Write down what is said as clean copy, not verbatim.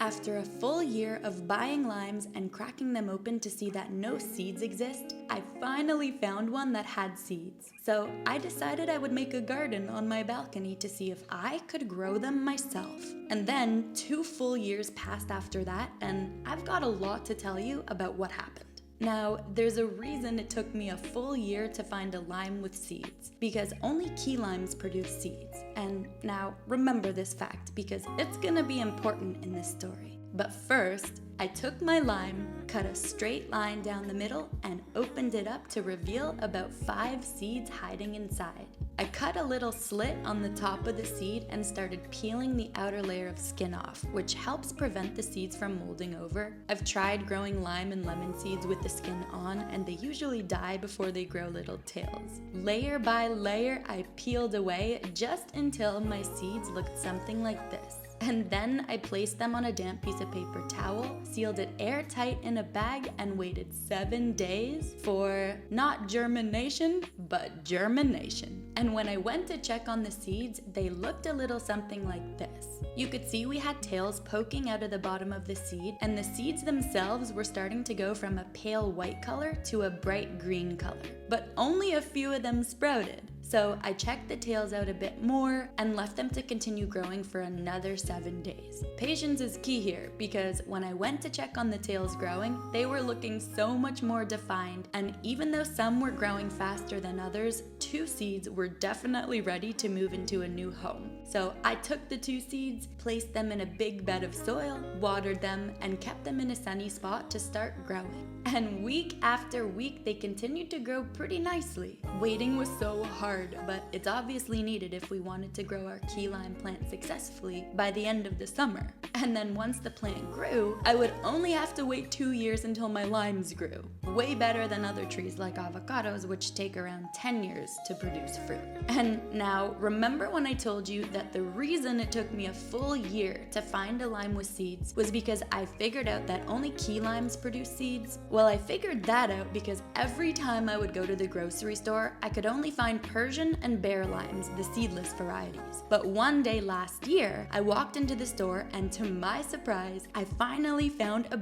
After a full year of buying limes and cracking them open to see that no seeds exist, I finally found one that had seeds. So I decided I would make a garden on my balcony to see if I could grow them myself. And then 2 full years passed after that, and I've got a lot to tell you about what happened. Now, there's a reason it took me a full year to find a lime with seeds, because only key limes produce seeds. And now, remember this fact, because it's gonna be important in this story. But first, I took my lime, cut a straight line down the middle, and opened it up to reveal about 5 seeds hiding inside. I cut a little slit on the top of the seed and started peeling the outer layer of skin off, which helps prevent the seeds from molding over. I've tried growing lime and lemon seeds with the skin on, and they usually die before they grow little tails. Layer by layer, I peeled away just until my seeds looked something like this. And then I placed them on a damp piece of paper towel, sealed it airtight in a bag, and waited 7 days for not germination, but germination. And when I went to check on the seeds, they looked a little something like this. You could see we had tails poking out of the bottom of the seed, and the seeds themselves were starting to go from a pale white color to a bright green color. But only a few of them sprouted. So I checked the tails out a bit more and left them to continue growing for another 7 days. Patience is key here, because when I went to check on the tails growing, they were looking so much more defined, and even though some were growing faster than others, 2 seeds were definitely ready to move into a new home. So I took the 2 seeds, placed them in a big bed of soil, watered them, and kept them in a sunny spot to start growing. And week after week, they continued to grow pretty nicely. Waiting was so hard, but it's obviously needed if we wanted to grow our key lime plant successfully by the end of the summer. And then once the plant grew, I would only have to wait 2 years until my limes grew. Way better than other trees like avocados, which take around 10 years to produce fruit. And now, remember when I told you that the reason it took me a full year to find a lime with seeds was because I figured out that only key limes produce seeds? Well, I figured that out because every time I would go to the grocery store, I could only find Persian and bear limes, the seedless varieties. But one day last year, I walked into the store, and to my surprise, I finally found a